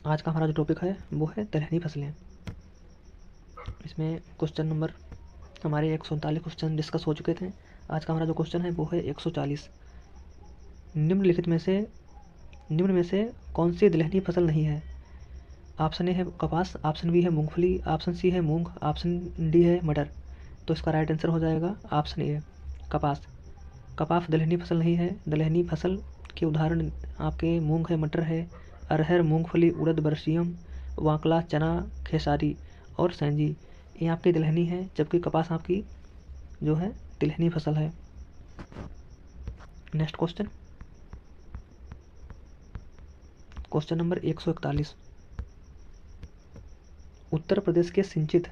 आज का हमारा जो टॉपिक है वो है दलहनी फसलें। इसमें क्वेश्चन नंबर हमारे 139 क्वेश्चन डिस्कस हो चुके थे। आज का हमारा जो क्वेश्चन है वो है 140। निम्न में से कौन सी दलहनी फसल नहीं है? ऑप्शन ए है कपास, ऑप्शन बी है मूंगफली, ऑप्शन सी है मूंग, ऑप्शन डी है मटर। तो इसका राइट आंसर हो जाएगा ऑप्शन ए कपास। कपास दलहनी फसल नहीं है। दलहनी फसल के उदाहरण आपके मूंग है, मटर है, अरहर, मूंगफली, उड़द, बरसियम, वाकला, चना, खेसारी और सैंजी, ये आपकी दलहनी है, जबकि कपास आपकी जो है तिलहनी फसल है। Next question, question number 141। Uttar Pradesh के सिंचित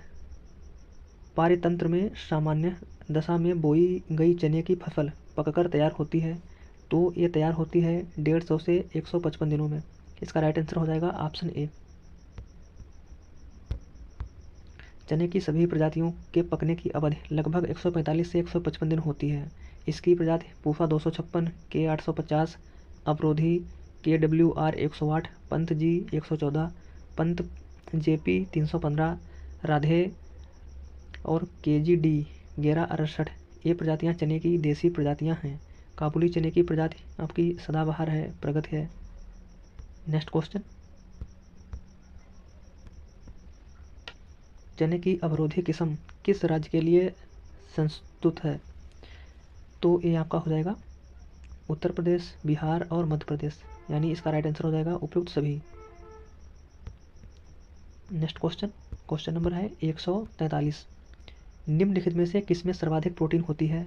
पारतंत्र में सामान्य दशा में बोई गई चने की फसल पककर तैयार होती है, तो ये तैयार होती है 150 से 155 दिनों में। इसका राइट आंसर हो जाएगा ऑप्शन ए। चने की सभी प्रजातियों के पकने की अवधि लगभग 145 से 155 दिन होती है। इसकी प्रजाति पूसा 256, के 850, अवरोधी, के W R 108, Pant ji 114, Pant JP 315, Radhe और के जी डी 1168, ये प्रजातियाँ चने की देसी प्रजातियाँ हैं। काबुली चने की प्रजाति आपकी सदाबहार है, प्रगति है। नेक्स्ट क्वेश्चन, चने की अवरोधी किस्म किस राज्य के लिए संस्तुत है? तो ये आपका हो जाएगा उत्तर प्रदेश, बिहार और मध्य प्रदेश, यानी इसका राइट आंसर हो जाएगा उपयुक्त सभी। नेक्स्ट क्वेश्चन, क्वेश्चन नंबर है 143। निम्नलिखित में से किसमें सर्वाधिक प्रोटीन होती है?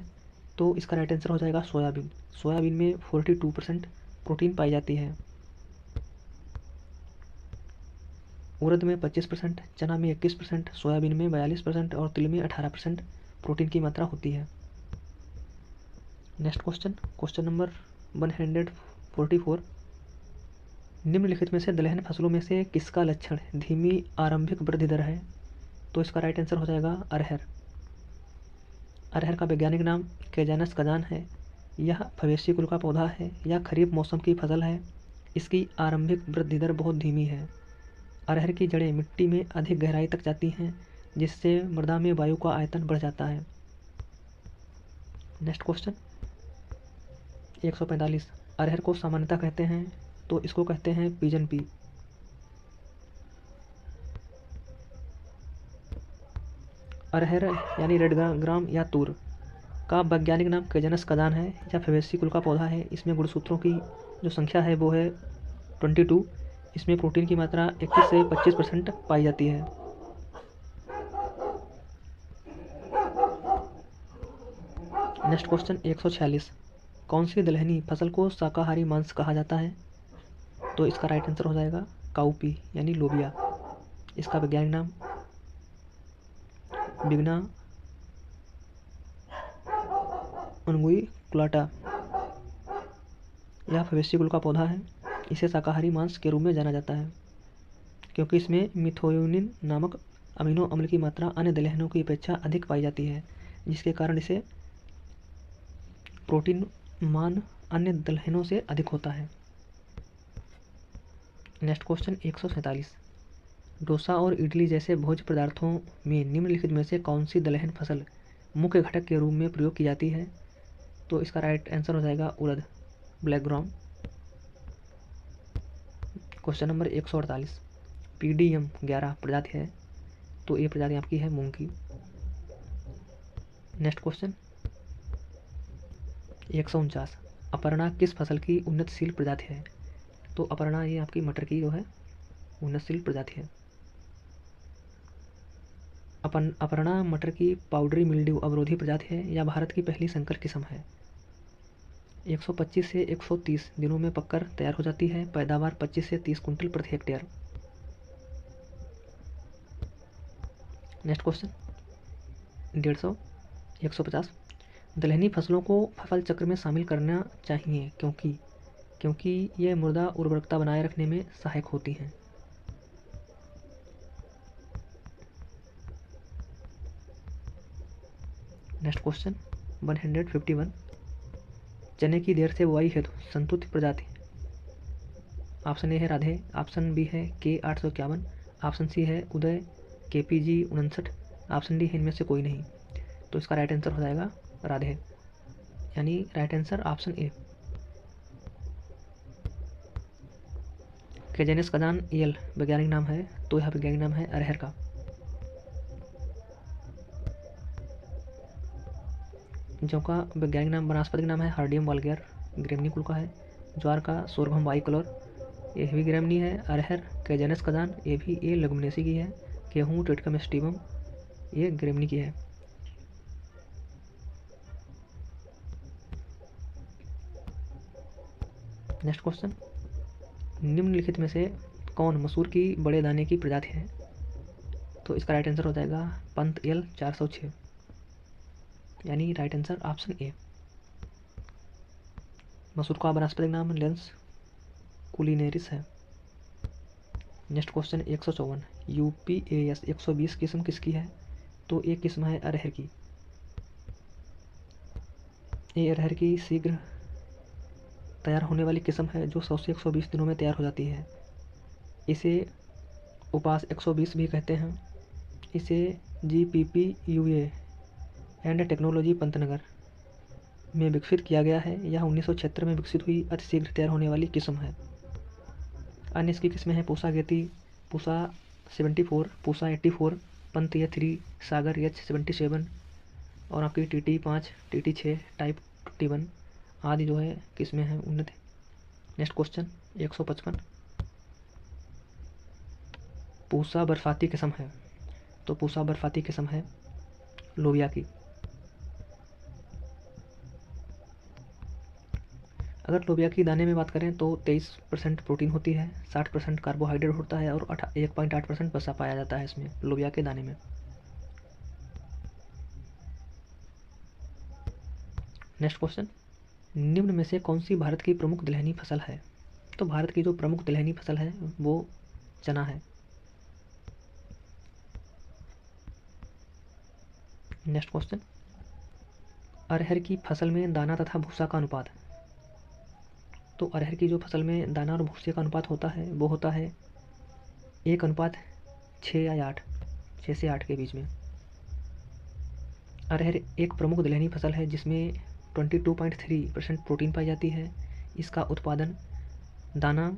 तो इसका राइट आंसर हो जाएगा सोयाबीन। सोयाबीन में 42% प्रोटीन पाई जाती है। उड़द में 25%, चना में 21%, सोयाबीन में 42% और तिल में 18% प्रोटीन की मात्रा होती है। Next question, question number 144। निम्नलिखित में से दलहन फसलों में से किसका लक्षण धीमी आरंभिक वृद्धि दर है? तो इसका राइट आंसर हो जाएगा अरहर। अरहर का वैज्ञानिक नाम कैजानस कजान है। यह फबेसी कुल का पौधा है। यह खरीफ मौसम की फसल है। इसकी आरंभिक वृद्धि दर बहुत धीमी है। अरहर की जड़ें मिट्टी में अधिक गहराई तक जाती हैं, जिससे मृदा में वायु का आयतन बढ़ जाता है। Next question 145। अरहर को सामान्यतः कहते हैं, तो इसको कहते हैं पिजन पी। अरहर यानी रेड ग्राम या तूर का वैज्ञानिक नाम कैजनस कदान है। यह फेबेसी कुल का पौधा है। इसमें गुणसूत्रों की जो संख्या है वो है 22। इसमें प्रोटीन की मात्रा 21 से 25% पाई जाती है। Next question 146। कौन सी दलहनी फसल को शाकाहारी मांस कहा जाता है? तो इसका राइट आंसर हो जाएगा काउपी यानी लोबिया। इसका वैज्ञानिक नाम बिगना उनगुई कुलाटा। यह फबेसी कुल का पौधा है। इसे शाकाहारी मांस के रूप में जाना जाता है, क्योंकि इसमें मिथोयोनिन नामक अमीनो अम्ल की मात्रा अन्य दलहनों की अपेक्षा अधिक पाई जाती है, जिसके कारण इसे प्रोटीन मान अन्य दलहनों से अधिक होता है। Next question 147। डोसा और इडली जैसे भोज्य पदार्थों में निम्नलिखित में से कौन सी दलहन फसल मुख्य घटक के रूप में प्रयोग की जाती है? तो इसका राइट आंसर हो जाएगा urad, black gram. Question number 148। PDM 11 प्रजाति है, तो ये प्रजाति आपकी है मूंग की। Next question 149। अपर्णा किस फसल की उन्नतशील प्रजाति है? तो अपर्णा ये आपकी मटर की जो है उन्नतशील प्रजाति है। अपर्णा मटर की पाउडरी मिल्ड्यू अवरोधी प्रजाति है। यह भारत की पहली संकर किस्म है। 125 से 130 दिनों में पककर तैयार हो जाती है। पैदावार 25 से 30 कुंटल प्रति हेक्टेयर। Next question 150, 150। दलहनी फसलों को फसल चक्र में शामिल करना चाहिए क्योंकि ये मृदा उर्वरकता बनाए रखने में सहायक होती हैं। Next question 151। चने की देर से बुआई हेतु संतुलित प्रजाति ऑप्शन ए है राधे, ऑप्शन बी है के 851, ऑप्शन सी है उदय KPG 59, ऑप्शन डी है इनमें से कोई नहीं। तो इसका राइट आंसर हो जाएगा राधे, यानी राइट आंसर ऑप्शन ए। केजेनस कदान यल वैज्ञानिक नाम है, तो यह वैज्ञानिक नाम है अरहर का। जौ का वैज्ञानिक नाम वनस्पतिक नाम है हार्डियम वल्गैर, ग्रेमनी कुल का है। ज्वार का सोरघम बाइकलर, ये भी ग्रेमनी है। अरहर केजेनस कदान, ये भी ये लेगुमिनेसी की है। गेहूँ टिटकम एस्टिवम, ये ग्रेमनी की है। नेक्स्ट क्वेश्चन, निम्नलिखित में से कौन मसूर की बड़े दाने की प्रजाति है? तो इसका राइट आंसर हो जाएगा पंत L 406, यानी राइट आंसर ऑप्शन ए। मसूर का वनस्पतिक नाम लेंस कुलिनेरिस है। नेक्स्ट क्वेश्चन 154, UPAS 120 किस्म किसकी है? तो एक किस्म है अरहर की। ये अरहर की शीघ्र तैयार होने वाली किस्म है जो 100 से 120 दिनों में तैयार हो जाती है। इसे उपास 120 भी कहते हैं। इसे GPPUA एंड टेक्नोलॉजी पंतनगर में विकसित किया गया है। यह 1976 में विकसित हुई अतिशीघ्र तैयार होने वाली किस्म है। अन्य इसकी किस्में हैं पूसा गेती, पूसा 74, पूसा 84, पंत H3, सागर H77 और आपकी TT5, TT6, टाइप 21 आदि जो है किस्में हैं उन्नत। नेक्स्ट क्वेश्चन 155, पूसा बरसाती किस्म है? तो पूसा बरसाती किस्म है लोबिया की। अगर लोबिया की दाने में बात करें तो 23% प्रोटीन होती है, 60% कार्बोहाइड्रेट होता है और 1.8% वसा पाया जाता है इसमें लोबिया के दाने में। नेक्स्ट क्वेश्चन, निम्न में से कौन सी भारत की प्रमुख दलहनी फसल है? तो भारत की जो प्रमुख दलहनी फसल है वो चना है। नेक्स्ट क्वेश्चन, अरहर की फसल में दाना तथा भूसा का अनुपात। तो अरहर की जो फसल में दाना और भूसे का अनुपात होता है वो होता है 1:6 या 8, 6 से 8 के बीच में। अरहर एक प्रमुख दलहनी फसल है जिसमें 22.3% प्रोटीन पाई जाती है। इसका उत्पादन दाना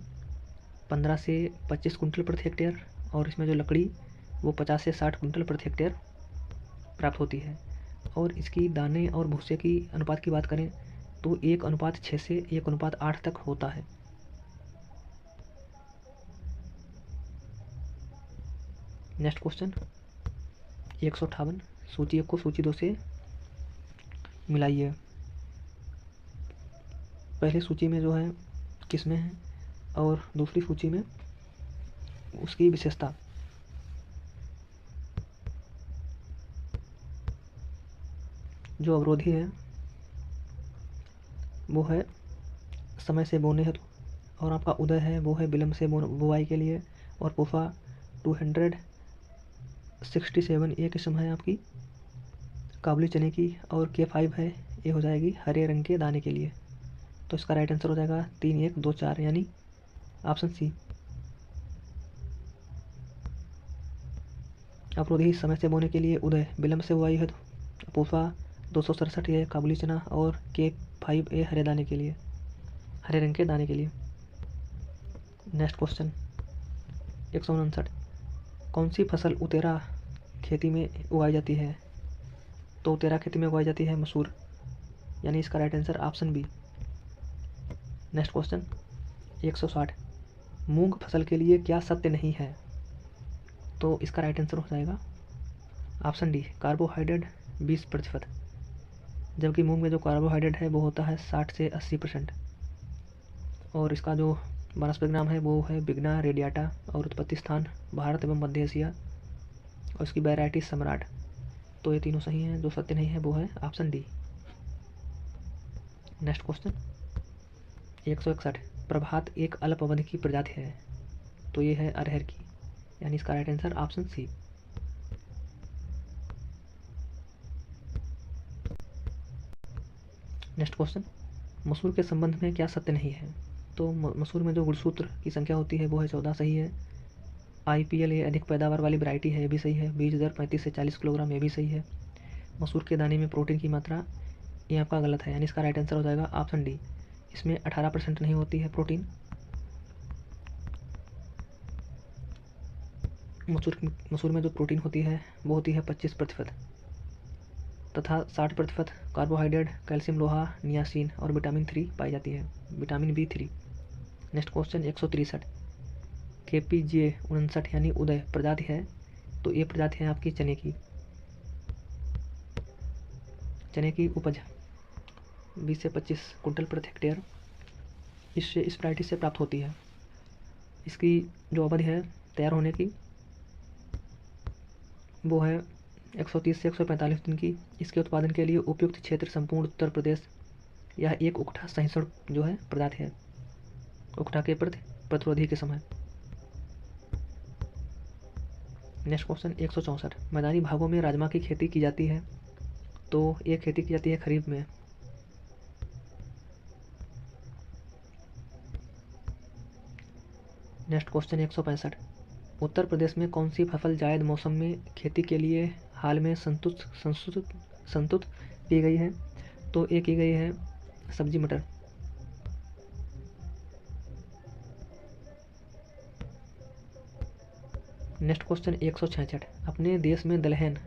15 से 25 कुंटल प्रति हेक्टेयर और इसमें जो लकड़ी वो 50 से 60 कुंटल प्रति हेक्टेयर प्राप्त होती है। और इसकी दाने और भूसे की अनुपात की बात करें तो 1:6 से 1:8 तक होता है। नेक्स्ट क्वेश्चन 158, सूची 1 को सूची 2 से मिलाइए। पहली सूची में जो है किस्में हैं और दूसरी सूची में उसकी विशेषता। जो अवरोधी है वो है समय से बोने हेतु और आपका उदय है वो है विलंब से बुवाई के लिए। और पूफा 267 ये किस्म है आपकी काबुली चने की। और K5 है, ये हो जाएगी हरे रंग के दाने के लिए। तो इसका राइट आंसर हो जाएगा 3124, यानी ऑप्शन सी। अवरोधी समय से बोने के लिए उदय, विलंब से बुवाई है तो पूफा 267 ये काबुली चना और K5 ए हरे दाने के लिए, हरे रंग के दाने के लिए। नेक्स्ट क्वेश्चन 159, कौन सी फसल उतेरा खेती में उगाई जाती है? तो उतेरा खेती में उगाई जाती है मसूर, यानी इसका right answer option B. Next question 160, मूंग फसल के लिए क्या सत्य नहीं है? तो इसका राइट आंसर हो जाएगा ऑप्शन डी, कार्बोहाइड्रेट 20%, जबकि मूंग में जो कार्बोहाइड्रेट है वो होता है 60 से 80%। और इसका जो वनस्पतिक नाम है वो है बिग्ना रेडियाटा और उत्पत्ति स्थान भारत एवं मध्य एशिया और इसकी वैरायटी सम्राट। तो ये तीनों सही हैं, जो सत्य नहीं है वो है ऑप्शन डी। नेक्स्ट क्वेश्चन 161, प्रभात एक अल्प अवधि की प्रजाति है। तो ये है अरहर की, यानी इसका right answer option C. Next question, मसूर के संबंध में क्या सत्य नहीं है? तो मसूर में जो गुणसूत्र की संख्या होती है वो है 14, सही है। IPL ये अधिक पैदावार वाली वैरायटी है, ये भी सही है। बीज दर 35 से 40 किलोग्राम, ये भी सही है। मसूर के दाने में प्रोटीन की मात्रा, ये आपका गलत है, यानी इसका राइट आंसर हो जाएगा ऑप्शन डी। इसमें 18% नहीं होती है प्रोटीन। मसूर में जो प्रोटीन होती है वो होती है 25% तथा 60% कार्बोहाइड्रेट, कैल्शियम, लोहा, नियासिन और विटामिन 3 पाई जाती है, vitamin B3। Next question 163, KPJ 59 यानी उदय प्रजाति है, तो ये प्रजाति है आपकी चने की। चने की उपज 20 से 25 कुंटल प्रति हेक्टेयर इस वैरायटी से प्राप्त होती है। इसकी जो अवधि है तैयार होने की वो है 130 से 145 दिन की। इसके उत्पादन के लिए उपयुक्त क्षेत्र संपूर्ण उत्तर प्रदेश। यह एक उकठा सहिष्णु जो है प्रजाति है, उकठा के प्रति प्रतिरोधी के समय। नेक्स्ट क्वेश्चन 164, मैदानी भागों में राजमा की खेती की जाती है, तो ये खेती की जाती है खरीफ में। नेक्स्ट क्वेश्चन 165, उत्तर प्रदेश में कौन सी फसल जायद मौसम में खेती के लिए हाल में संतुष्ट की गई है, तो ये की गई है सब्जी मटर। नेक्स्ट क्वेश्चन 166, अपने देश में दलहन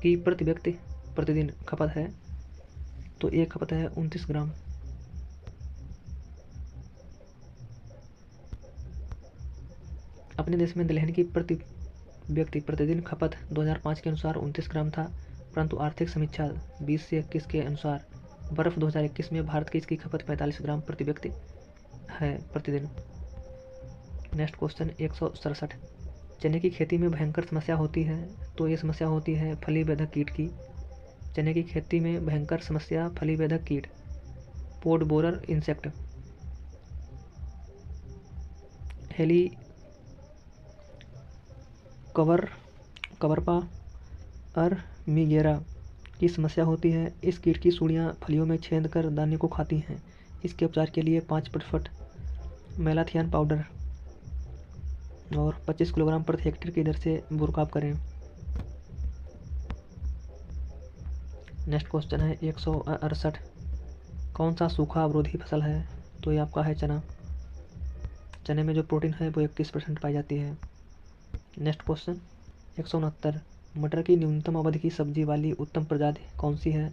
की प्रति व्यक्ति प्रतिदिन खपत है, तो एक खपत है 29 ग्राम। अपने देश में दलहन की प्रति व्यक्ति प्रतिदिन खपत 2005 के अनुसार 29 ग्राम था, परंतु आर्थिक समीक्षा 20 से 21 के अनुसार बर्फ 2021 में भारत की इसकी खपत 45 ग्राम प्रति व्यक्ति है प्रतिदिन। नेक्स्ट क्वेश्चन 167, चने की खेती में भयंकर समस्या होती है, तो ये समस्या होती है फली बेधक कीट की। चने की खेती में भयंकर समस्या फली बेधक कीट, पोड बोरर इंसेक्ट, हेली कवरपा मिगेरा की समस्या होती है। इस कीट की सुड़ियाँ फलियों में छेद कर दाने को खाती हैं। इसके उपचार के लिए 5% मेलाथियान पाउडर और 25 किलोग्राम प्रति हेक्टेयर की दर से बुरकाब करें। नेक्स्ट क्वेश्चन है 168, कौन सा सूखा अवरोधी फसल है, तो ये आपका है चना। चने में जो प्रोटीन है वो 21% पाई जाती है। नेक्स्ट क्वेश्चन 169, मटर की न्यूनतम अवधि की सब्जी वाली उत्तम प्रजाति कौन सी है,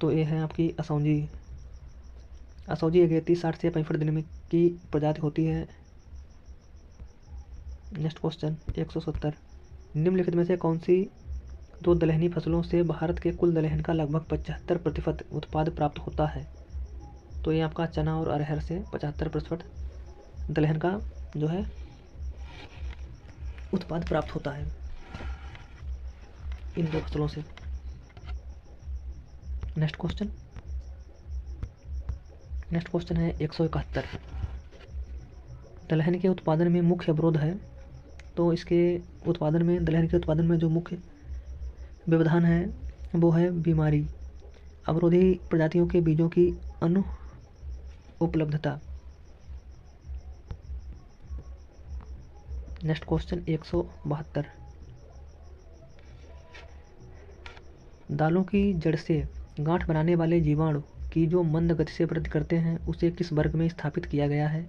तो ये है आपकी असौजी। असौजी अगेती 60 से 65 दिन में की प्रजाति होती है। नेक्स्ट क्वेश्चन 170, निम्नलिखित में से कौन सी दो दलहनी फसलों से भारत के कुल दलहन का लगभग 75% उत्पाद प्राप्त होता है, तो ये आपका चना और अरहर से 75% दलहन का जो है उत्पाद प्राप्त होता है इन दो फसलों से। नेक्स्ट क्वेश्चन है 171, दलहन के उत्पादन में मुख्य अवरोध है, तो इसके उत्पादन में दलहन के उत्पादन में जो मुख्य व्यवधान है वो है बीमारी, अवरोधी प्रजातियों के बीजों की अनुपलब्धता। नेक्स्ट क्वेश्चन 172, दालों की जड़ से गांठ बनाने वाले जीवाणु की जो मंद गति से वृद्धि करते हैं उसे किस वर्ग में स्थापित किया गया है।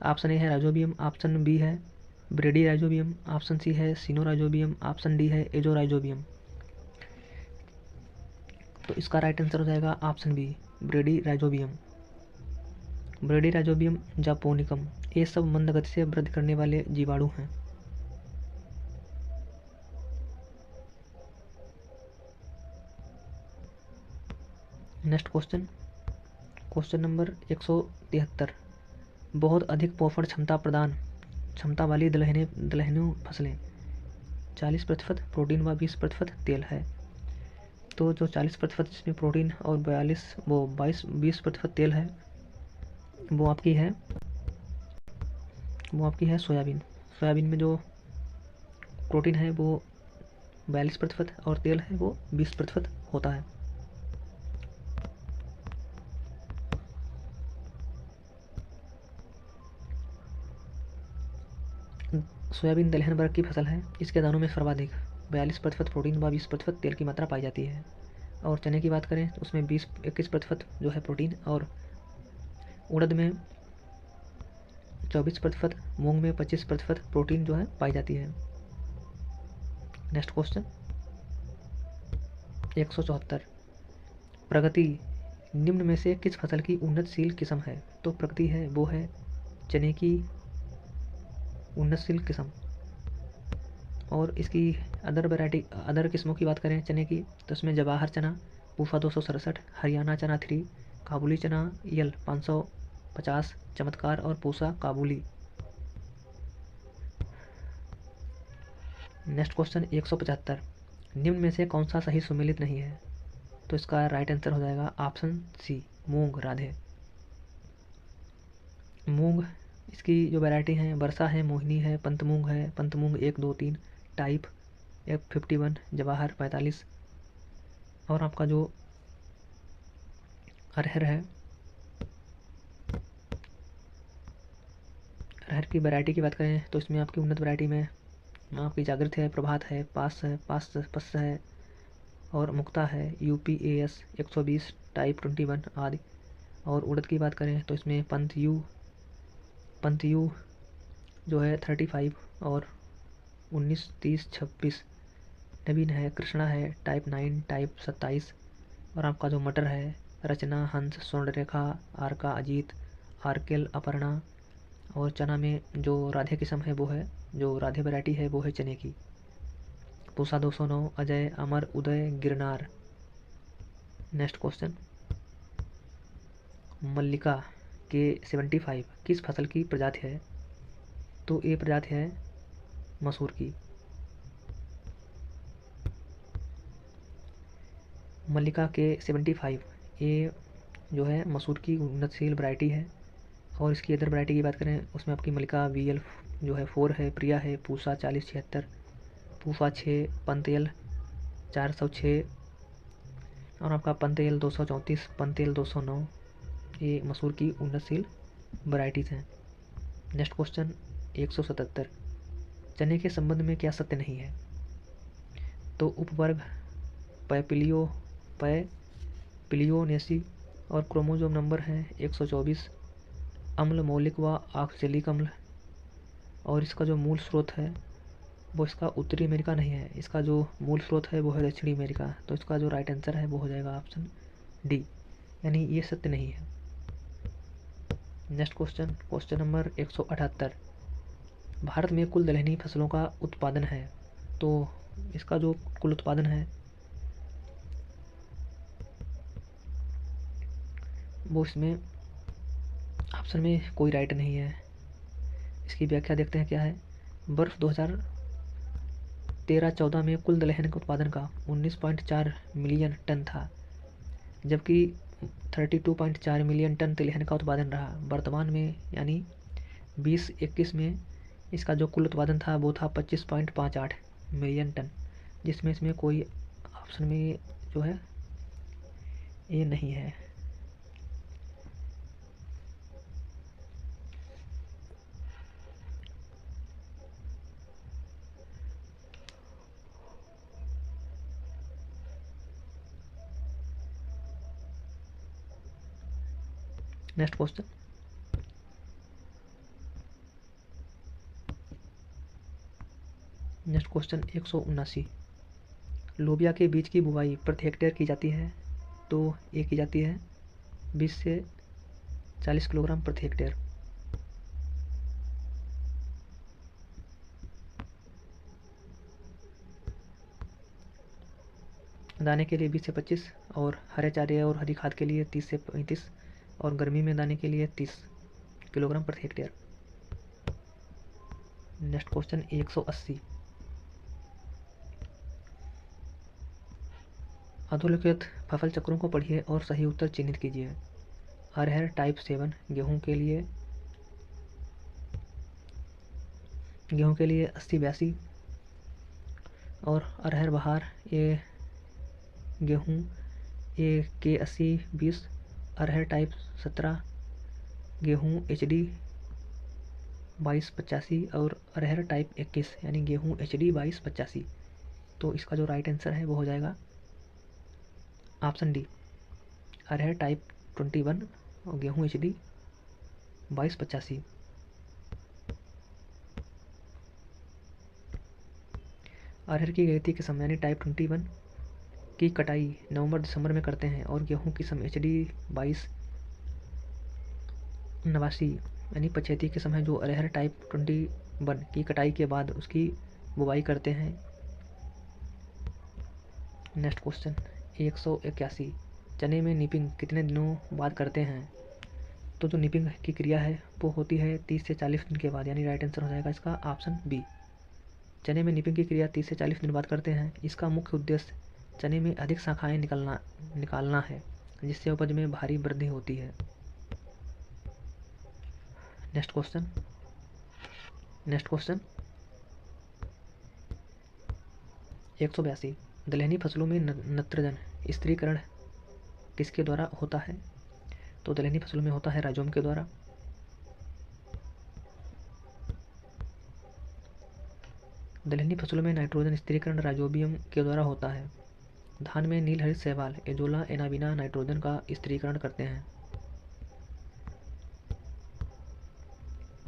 ऑप्शन ए है राइजोबियम, ऑप्शन बी है ब्रेडी राइजोबियम, ऑप्शन सी है सिनोराइजोबियम, ऑप्शन डी है एजोराइजोबियम। तो इसका राइट आंसर हो जाएगा option B bradyrhizobium. Bradyrhizobium japonicum, ये सब मंद गति से वृद्धि करने वाले जीवाणु हैं। नेक्स्ट क्वेश्चन नंबर 173, बहुत अधिक पोषण क्षमता वाली दलहनी फसलें 40% प्रोटीन व 20% तेल है, तो जो 40% इसमें प्रोटीन और 20% तेल है वो आपकी है सोयाबीन। सोयाबीन में जो प्रोटीन है वो 42% और तेल है वो 20% होता है। सोयाबीन दलहन वर्ग की फसल है। इसके दानों में सर्वाधिक 42% प्रोटीन व 20% तेल की मात्रा पाई जाती है। और चने की बात करें तो उसमें 21% जो है प्रोटीन, और उड़द में 24%, मूंग में 25% प्रोटीन जो है पाई जाती है। नेक्स्ट क्वेश्चन 174, प्रगति निम्न में से किस फसल की उन्नतशील किस्म है? तो प्रगति है वो है चने की उन्नतशील किस्म। और इसकी अदर किस्मों की बात करें चने की तो इसमें जवाहर चना, पूसा 267, हरियाणा चना 3, काबुली चना यल 550, चमत्कार और पूसा काबुली। नेक्स्ट क्वेश्चन 175, निम्न में से कौन सा सही सुमेलित नहीं है? तो इसका राइट आंसर हो जाएगा ऑप्शन सी, मूंग राधे। मूंग इसकी जो वैरायटी है वर्षा है, मोहिनी है, पंत मूंग है, पंत मूंग 1, 2, 3, टाइप F51, जवाहर 45। और आपका जो अरहर है, अरहर की वैरायटी की बात करें तो इसमें आपकी उन्नत वैरायटी में आपकी जागृत है, प्रभात है, पास है और मुक्ता है, UPAS 120, टाइप 21 आदि। और उड़द की बात करें तो इसमें पंत यू जो है 35 और 19, 30, 26 नवीन है, कृष्णा है, टाइप 9, टाइप 27। और आपका जो मटर है रचना, हंस, स्वर्णरेखा, आरका, अजीत, आर्केल, अपर्णा। और चना में जो राधे किस्म है वो है, जो राधे वैरायटी है वो है चने की, पूसा 209, अजय, अमर, उदय, गिरनार। नेक्स्ट क्वेश्चन मल्लिका के 75 किस फसल की प्रजाति है? तो ये प्रजाति है मसूर की। मल्लिका के 75 ये जो है मसूर की उन्नतशील वैरायटी है। और इसकी अदर वैरायटी की बात करें उसमें आपकी मल्लिका VL जो है 4 है, प्रिया है, पूसा 4076, पूफा 6, पंतेल 406 और आपका पंतेल 234, पंतेल 209। ये मसूर की उन्नतशील वैरायटीज़ हैं। नेक्स्ट क्वेश्चन 177, चने के संबंध में क्या सत्य नहीं है? तो उपवर्ग पैपिलियोनेसी और क्रोमोसोम नंबर है 124, अम्ल मौलिक व ऑक्जेलिक अम्ल। और इसका जो मूल स्रोत है वो इसका उत्तरी अमेरिका नहीं है, इसका जो मूल स्रोत है वो है दक्षिणी अमेरिका। तो इसका जो राइट आंसर है वो हो जाएगा ऑप्शन डी, यानी ये सत्य नहीं है। नेक्स्ट क्वेश्चन नंबर 178, भारत में कुल दलहनी फसलों का उत्पादन है। तो इसका जो कुल उत्पादन है वो इसमें ऑप्शन में कोई राइट नहीं है। इसकी व्याख्या देखते हैं क्या है। वर्ष 2013-14 में कुल दलहन के उत्पादन का 19.4 मिलियन टन था, जबकि 32.4 मिलियन टन तिलहन का उत्पादन रहा। वर्तमान में यानी 2021 में इसका जो कुल उत्पादन था वो था 25.58 मिलियन टन, जिसमें इसमें कोई ऑप्शन में जो है ये नहीं है। नेक्स्ट क्वेश्चन नेक्स्ट क्वेश्चन 179, लोबिया के बीज की बुवाई प्रति हेक्टेयर की जाती है। तो ये की जाती है 20 से 40 किलोग्राम प्रति हेक्टेयर। दाने के लिए 20 से 25 और हरे चारे और हरी खाद के लिए 30 से 35 और गर्मी में दाने के लिए 30 किलोग्राम प्रति हेक्टेयर। नेक्स्ट क्वेश्चन 180, अधोलिखित फसल चक्रों को पढ़िए और सही उत्तर चिन्हित कीजिए। अरहर टाइप 7 गेहूं के लिए 80-82 और अरहर बहार ये गेहूं ये के 80-20, अरहर टाइप 17 गेहूं HD 2285 और अरहर टाइप 21 यानी गेहूँ HD 2285। तो इसका जो राइट आंसर है वो हो जाएगा ऑप्शन डी, अरहर टाइप 21 और गेहूँ HD 2285। अरहर की खेती के समय यानी टाइप 21 की कटाई नवंबर दिसंबर में करते हैं और गेहूं की समय HD 2289 यानी पछेती के समय जो अरहर टाइप 21 की कटाई के बाद उसकी बुवाई करते हैं। नेक्स्ट क्वेश्चन 181, चने में निपिंग कितने दिनों बाद करते हैं? तो जो निपिंग की क्रिया है वो होती है 30 से 40 दिन के बाद, यानी राइट आंसर हो जाएगा इसका ऑप्शन बी। चने में निपिंग की क्रिया 30 से 40 दिन बाद करते हैं। इसका मुख्य उद्देश्य चने में अधिक शाखाएं निकालना है, जिससे उपज में भारी वृद्धि होती है। नेक्स्ट क्वेश्चन 182, दलहनी फसलों में नत्रजन स्थिरीकरण किसके द्वारा होता है? तो दलहनी फसलों में होता है राइजोम के द्वारा। दलहनी फसलों में नाइट्रोजन स्थिरीकरण राइजोबियम के द्वारा होता है। धान में नील हरित शैवाल एजोला एनाबिना नाइट्रोजन का स्थिरीकरण करते हैं।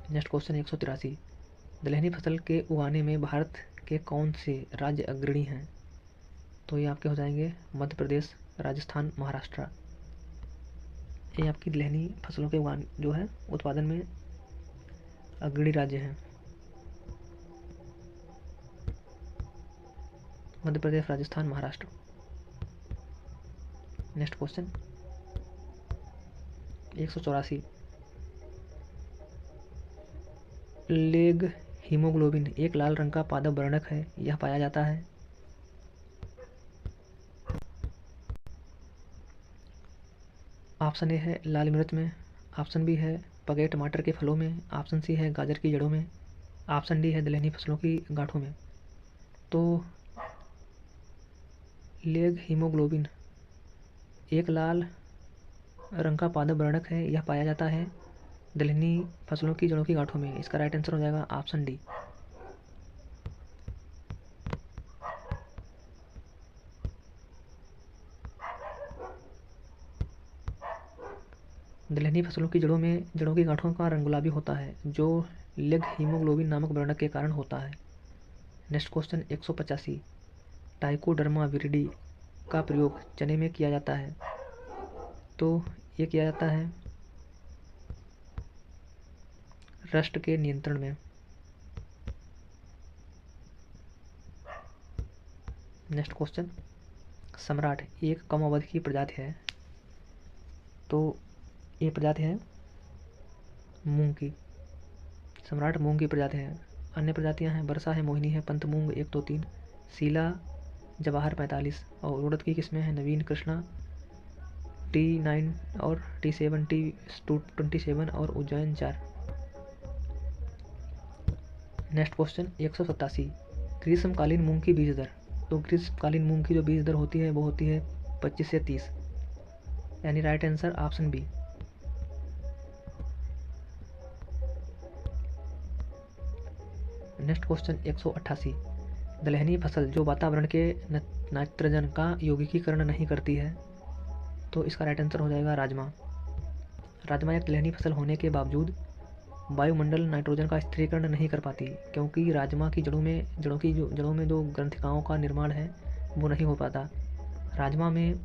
नेक्स्ट क्वेश्चन 183, दलहनी फसल के उगाने में भारत के कौन से राज्य अग्रणी हैं? तो ये आपके हो जाएंगे मध्य प्रदेश, राजस्थान, महाराष्ट्र। ये आपकी दलहनी फसलों के उगान जो है उत्पादन में अग्रणी राज्य हैं। Madhya Pradesh, Rajasthan, Maharashtra. Next question 184, leghaemoglobin एक लाल रंग का पादप वर्णक है, यह पाया जाता है। ऑप्शन ए है लाल मिर्च में, ऑप्शन बी है पके टमाटर के फलों में, ऑप्शन सी है गाजर की जड़ों में, ऑप्शन डी है दलहनी फसलों की गांठों में। तो लेग हीमोग्लोबिन एक लाल रंग का पादप वर्णक है, यह पाया जाता है दलहनी फसलों की जड़ों की गांठों में। इसका राइट आंसर हो जाएगा ऑप्शन डी। दलहनी फसलों की जड़ों की गांठों का रंग गुलाबी होता है, जो लेग हीमोग्लोबिन नामक वर्णक के कारण होता है। नेक्स्ट क्वेश्चन 185, ट्राइकोडर्मा विरिडी का प्रयोग चने में किया जाता है। तो ये किया जाता है रस्ट के नियंत्रण में। नेक्स्ट क्वेश्चन, सम्राट एक कम अवधि की प्रजाति है। तो ये प्रजाति है मूंग की। सम्राट मूंग की प्रजाति है। अन्य प्रजातियां हैं वर्षा है, मोहिनी है, पंत मूंग 1 2 3, शीला, जवाहर 45 और उड़द की किस्में हैं नवीन, कृष्णा, T9 और T7, T27 और उज्जैन 4। नेक्स्ट क्वेश्चन 187, ग्रीष्मकालीन मूंग की बीज दर। तो ग्रीष्मकालीन मूंग की जो बीज दर होती है वो होती है 25 से 30, यानी right answer option B. Next question 188, दलहनी फसल जो वातावरण के नाइट्रोजन का यौगिकीकरण नहीं करती है। तो इसका राइट आंसर हो जाएगा राजमा। राजमा एक दलहनी फसल होने के बावजूद वायुमंडल नाइट्रोजन का स्थिरीकरण नहीं कर पाती, क्योंकि राजमा की जड़ों में जो ग्रंथिकाओं का निर्माण है वो नहीं हो पाता। राजमा में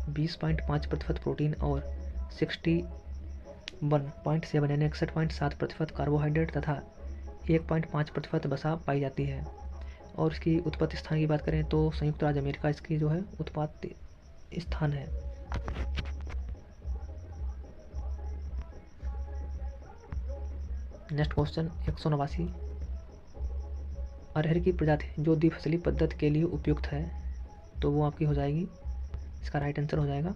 20.5% प्रोटीन और 61.7 यानी 61.7% कार्बोहाइड्रेट तथा 1.5% वसा पाई जाती है। और इसकी उत्पत्ति स्थान की बात करें तो संयुक्त राज्य अमेरिका इसकी जो है उत्पत्ति स्थान है। नेक्स्ट क्वेश्चन 189, अरहर की प्रजाति जो द्विफसली पद्धति के लिए उपयुक्त है। तो वो आपकी हो जाएगी, इसका राइट आंसर हो जाएगा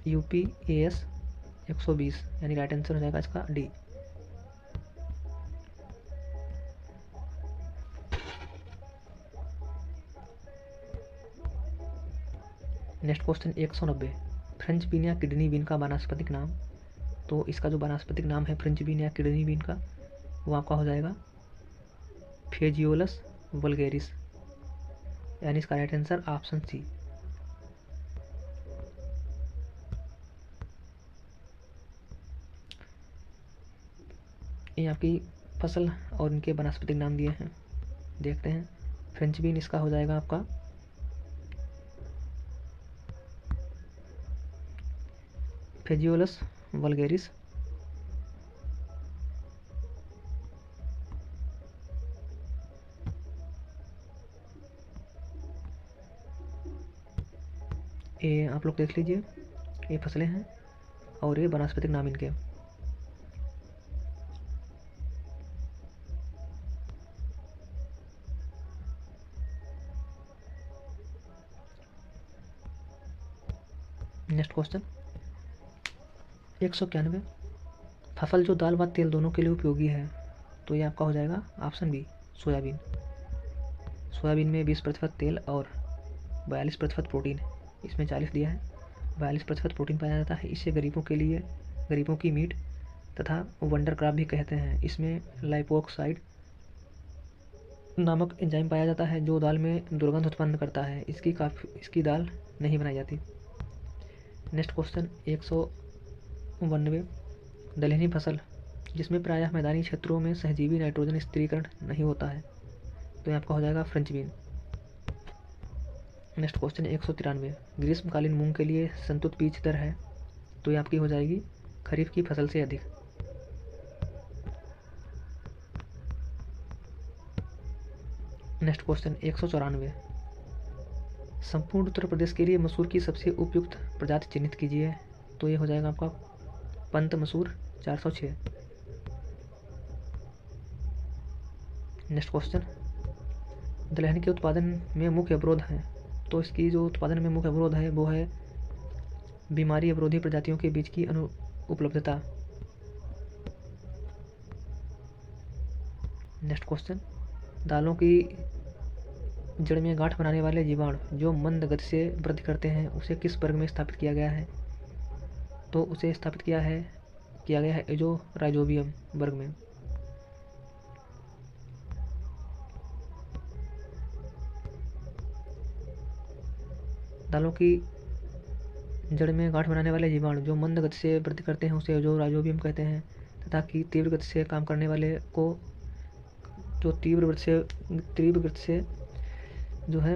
UPAS 120, यानी राइट आंसर हो जाएगा इसका D. Next question 190, French bean या किडनी बीन का वानस्पतिक नाम। तो इसका जो वानस्पतिक नाम है फ्रेंच बीन या किडनी बीन का, वो आपका हो जाएगा फेजियोलस वल्गेरिस, यानी इसका राइट आंसर ऑप्शन सी। ये आपकी फसल और इनके वनस्पतिक नाम दिए हैं, देखते हैं। फ्रेंच बीन इसका हो जाएगा आपका फेजियोलस वल्गेरिस। ये आप लोग देख लीजिए, ये फसलें हैं और ये वनस्पतिक नाम इनके। नेक्स्ट क्वेश्चन 191, फसल जो दाल व तेल दोनों के लिए उपयोगी है, तो ये आपका हो जाएगा ऑप्शन बी सोयाबीन। सोयाबीन में 20% तेल और 42% प्रोटीन, इसमें 40 दिया है, 42% प्रोटीन पाया जाता है। इसे गरीबों के लिए, गरीबों की मीट तथा वंडर क्रॉप भी कहते हैं। इसमें लाइपोक्साइड नामक एंजाइम पाया जाता है जो दाल में दुर्गंध उत्पन्न करता है। इसकी दाल नहीं बनाई जाती। नेक्स्ट क्वेश्चन 192, दलहनी फसल जिसमें प्रायः मैदानी क्षेत्रों में सहजीवी नाइट्रोजन स्थिरीकरण नहीं होता है, तो ये आपका हो जाएगा फ्रेंच बीन। नेक्स्ट क्वेश्चन 193, ग्रीष्मकालीन मूंग के लिए संतुलित बीज दर है, तो ये आपकी हो जाएगी खरीफ की फसल से अधिक। नेक्स्ट क्वेश्चन 194, संपूर्ण उत्तर प्रदेश के लिए मसूर की सबसे उपयुक्त प्रजाति चिन्हित कीजिए, तो ये हो जाएगा आपका पंत मसूर 406। नेक्स्ट क्वेश्चन, दलहन के उत्पादन में मुख्य अवरोध है, तो इसकी जो उत्पादन में मुख्य अवरोध है वो है बीमारी अवरोधी प्रजातियों के बीज की उपलब्धता। नेक्स्ट क्वेश्चन, दालों की जड़ में गांठ बनाने वाले जीवाणु जो मंद गति से वृद्धि करते हैं, उसे किस वर्ग में स्थापित किया गया है, तो उसे स्थापित किया गया है जो राइजोबियम वर्ग में। दालों की जड़ में गांठ बनाने वाले जीवाणु जो मंद गति से वृद्धि करते हैं उसे जो राइजोबियम कहते हैं, तथा कि तीव्र गति से काम करने वाले को जो तीव्र गति से जो है